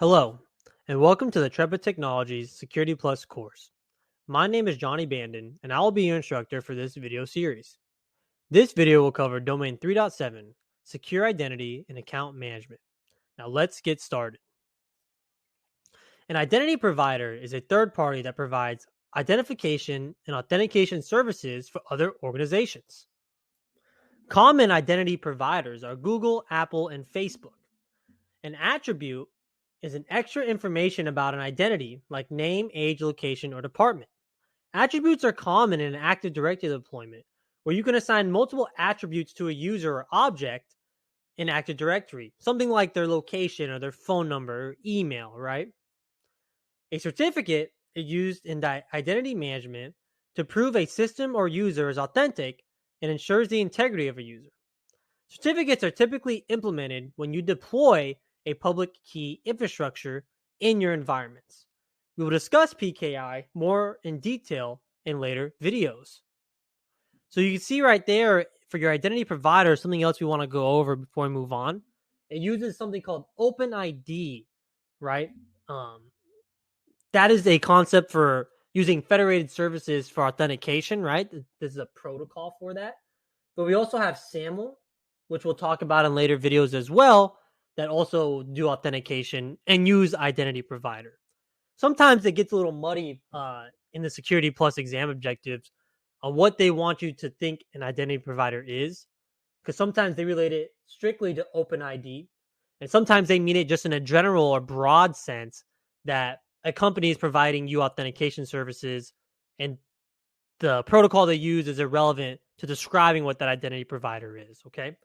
Hello, and welcome to the Trepid Technologies Security Plus course. My name is Johnny Bandon, and I will be your instructor for this video series. This video will cover Domain 3.7, Secure Identity and Account Management. Now let's get started. An identity provider is a third party that provides identification and authentication services for other organizations. Common identity providers are Google, Apple, and Facebook. An attribute is an extra information about an identity, like name, age, location, or department. Attributes are common in an Active Directory deployment, where you can assign multiple attributes to a user or object in Active Directory, something like their location or their phone number or email, right? A certificate is used in identity management to prove a system or user is authentic and ensures the integrity of a user. Certificates are typically implemented when you deploy a public key infrastructure in your environments. We will discuss PKI more in detail in later videos. So you can see right there for your identity provider, something else we want to go over before we move on. It uses something called OpenID, right? That is a concept for using federated services for authentication, right? This is a protocol for that. But we also have SAML, which we'll talk about in later videos as well, that also do authentication and use identity provider. Sometimes it gets a little muddy in the Security Plus exam objectives on what they want you to think an identity provider is, because sometimes they relate it strictly to OpenID, and sometimes they mean it just in a general or broad sense that a company is providing you authentication services and the protocol they use is irrelevant to describing what that identity provider is, okay?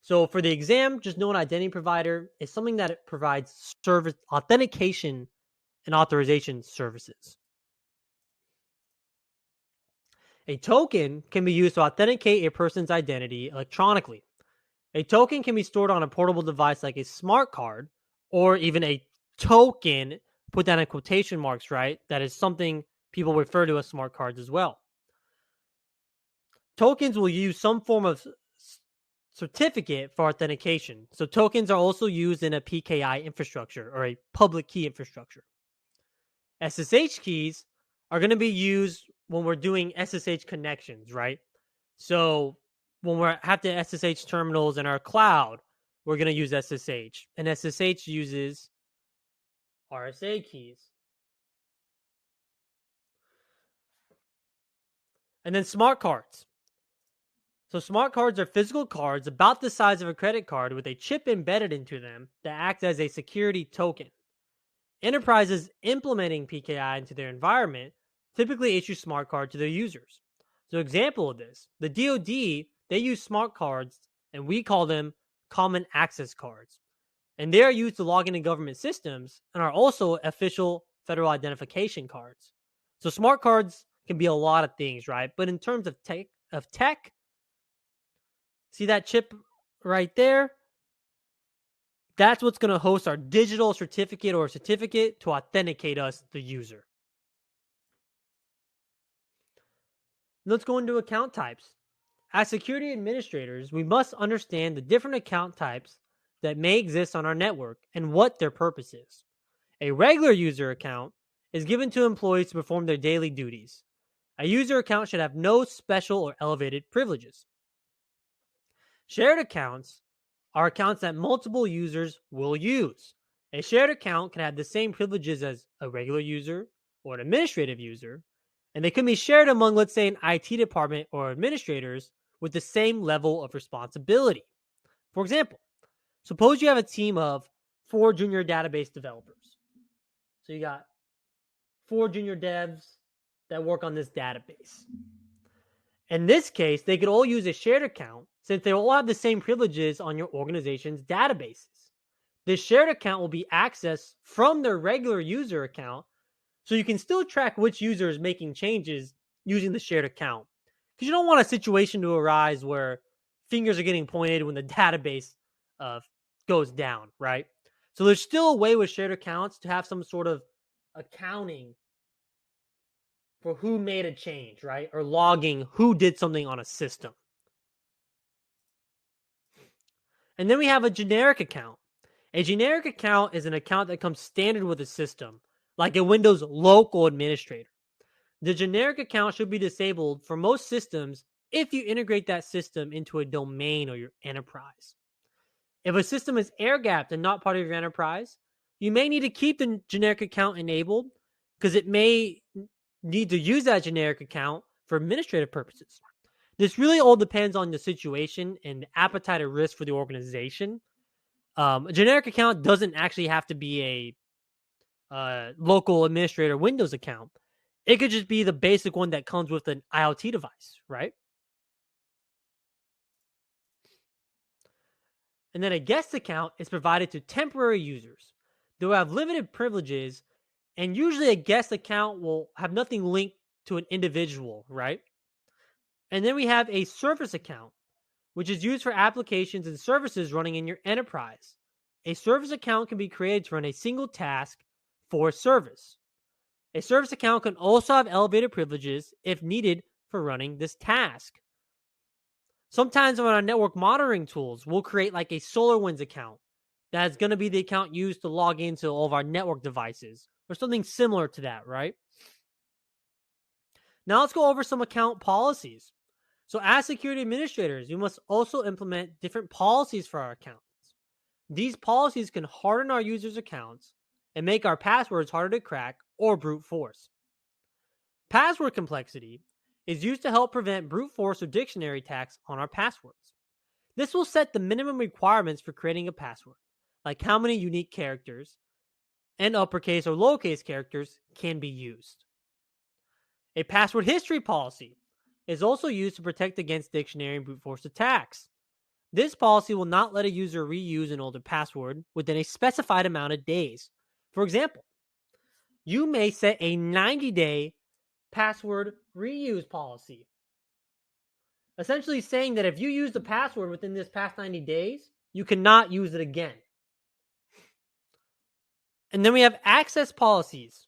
So for the exam, just know an identity provider is something that provides service authentication and authorization services. A token can be used to authenticate a person's identity electronically. A token can be stored on a portable device like a smart card or even a token, put that in quotation marks, right? That is something people refer to as smart cards as well. Tokens will use some form of certificate for authentication. So tokens are also used in a PKI infrastructure or a public key infrastructure. SSH keys are going to be used when we're doing SSH connections, right? So when we have to SSH terminals in our cloud, we're going to use SSH. And SSH uses RSA keys. And then smart cards. So smart cards are physical cards about the size of a credit card with a chip embedded into them that acts as a security token. Enterprises implementing PKI into their environment typically issue smart cards to their users. So example of this, the DoD, they use smart cards and we call them common access cards. And they are used to log into government systems and are also official federal identification cards. So smart cards can be a lot of things, right? But in terms of tech, see that chip right there? That's what's going to host our digital certificate or certificate to authenticate us, the user. Let's go into account types. As security administrators, we must understand the different account types that may exist on our network and what their purpose is. A regular user account is given to employees to perform their daily duties. A user account should have no special or elevated privileges. Shared accounts are accounts that multiple users will use. A shared account can have the same privileges as a regular user or an administrative user, and they can be shared among, let's say, an IT department or administrators with the same level of responsibility. For example, suppose you have a team of 4 junior database developers. So you got 4 junior devs that work on this database. In this case, they could all use a shared account since they all have the same privileges on your organization's databases. This shared account will be accessed from their regular user account, so you can still track which user is making changes using the shared account. Because you don't want a situation to arise where fingers are getting pointed when the database goes down, right? So there's still a way with shared accounts to have some sort of accounting for who made a change, right? Or logging who did something on a system. And then we have a generic account. A generic account is an account that comes standard with a system, like a Windows local administrator. The generic account should be disabled for most systems if you integrate that system into a domain or your enterprise. If a system is air gapped and not part of your enterprise, you may need to keep the generic account enabled because it may need to use that generic account for administrative purposes. This really all depends on the situation and the appetite or risk for the organization. A generic account doesn't actually have to be a local administrator Windows account. It could just be the basic one that comes with an IoT device, right? And then a guest account is provided to temporary users. They'll have limited privileges, and usually a guest account will have nothing linked to an individual, right? And then we have a service account, which is used for applications and services running in your enterprise. A service account can be created to run a single task for a service. A service account can also have elevated privileges if needed for running this task. Sometimes on our network monitoring tools, we'll create like a SolarWinds account that's going to be the account used to log into all of our network devices or something similar to that, right? Now let's go over some account policies. So as security administrators, you must also implement different policies for our accounts. These policies can harden our users' accounts and make our passwords harder to crack or brute force. Password complexity is used to help prevent brute force or dictionary attacks on our passwords. This will set the minimum requirements for creating a password, like how many unique characters and uppercase or lowercase characters can be used. A password history policy is also used to protect against dictionary and brute force attacks. This policy will not let a user reuse an older password within a specified amount of days. For example, you may set a 90-day password reuse policy, essentially saying that if you use the password within this past 90 days, you cannot use it again. And then we have access policies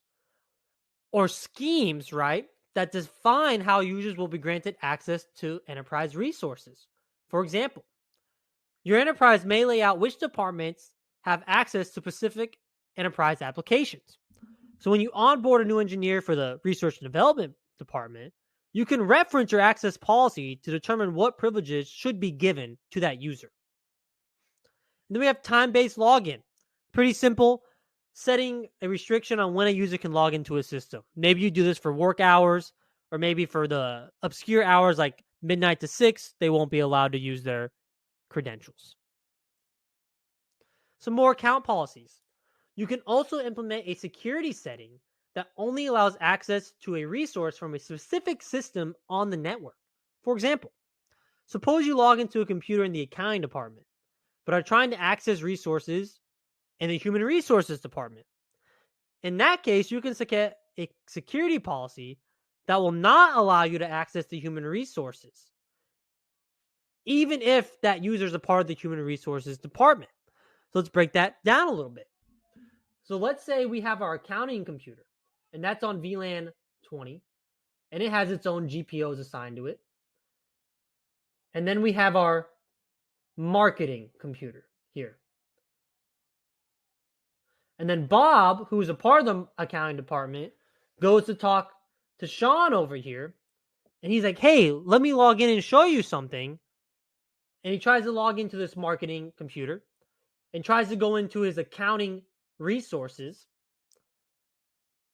or schemes, right, that define how users will be granted access to enterprise resources. For example, your enterprise may lay out which departments have access to specific enterprise applications. So when you onboard a new engineer for the research and development department, you can reference your access policy to determine what privileges should be given to that user. And then we have time-based login. Pretty simple, setting a restriction on when a user can log into a system. Maybe you do this for work hours, or maybe for the obscure hours like midnight to 6, they won't be allowed to use their credentials. Some more account policies. You can also implement a security setting that only allows access to a resource from a specific system on the network. For example, suppose you log into a computer in the accounting department, but are trying to access resources in the human resources department. In that case, you can set a security policy that will not allow you to access the human resources, even if that user is a part of the human resources department. So let's break that down a little bit. So let's say we have our accounting computer, and that's on VLAN 20, and it has its own GPOs assigned to it. And then we have our marketing computer here. And then Bob, who's a part of the accounting department, goes to talk to Sean over here, and he's like, hey, let me log in and show you something. And he tries to log into this marketing computer and tries to go into his accounting resources.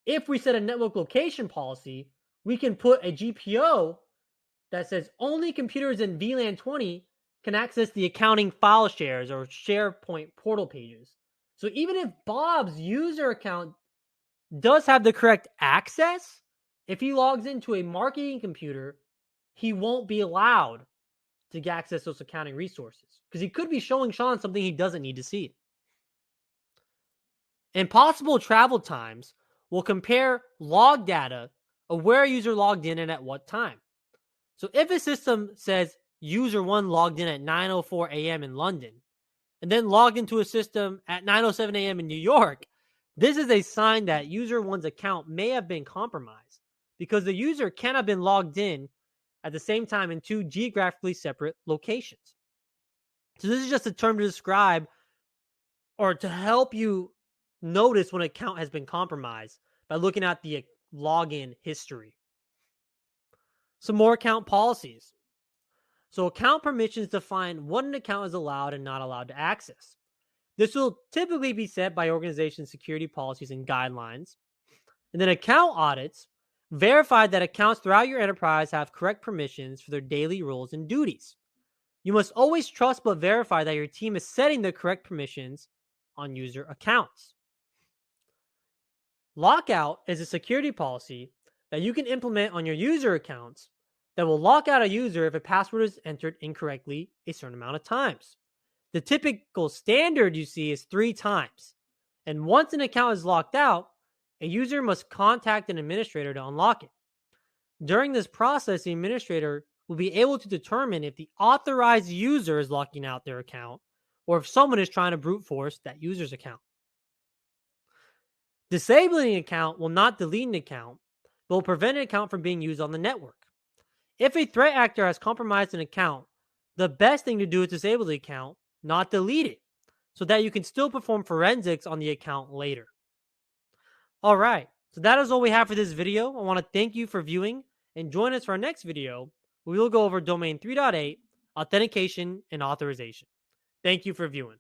If we set a network location policy, we can put a GPO that says only computers in VLAN 20 can access the accounting file shares or SharePoint portal pages. So even if Bob's user account does have the correct access, if he logs into a marketing computer, he won't be allowed to access those accounting resources because he could be showing Sean something he doesn't need to see. And possible travel times will compare log data of where a user logged in and at what time. So if a system says user 1 logged in at 9:04 a.m. in London and then logged into a system at 9:07 a.m. in New York, this is a sign that user 1's account may have been compromised because the user can have been logged in at the same time in two geographically separate locations. So this is just a term to describe or to help you notice when an account has been compromised by looking at the login history. Some more account policies. So, account permissions define what an account is allowed and not allowed to access. This will typically be set by organization security policies and guidelines. And then account audits verify that accounts throughout your enterprise have correct permissions for their daily roles and duties. You must always trust but verify that your team is setting the correct permissions on user accounts. Lockout is a security policy that you can implement on your user accounts that will lock out a user if a password is entered incorrectly a certain amount of times. The typical standard you see is 3 times. And once an account is locked out, a user must contact an administrator to unlock it. During this process, the administrator will be able to determine if the authorized user is locking out their account or if someone is trying to brute force that user's account. Disabling an account will not delete an account, but will prevent an account from being used on the network. If a threat actor has compromised an account, the best thing to do is disable the account, not delete it, so that you can still perform forensics on the account later. All right, so that is all we have for this video. I want to thank you for viewing and join us for our next video. We will go over domain 3.8, authentication and authorization. Thank you for viewing.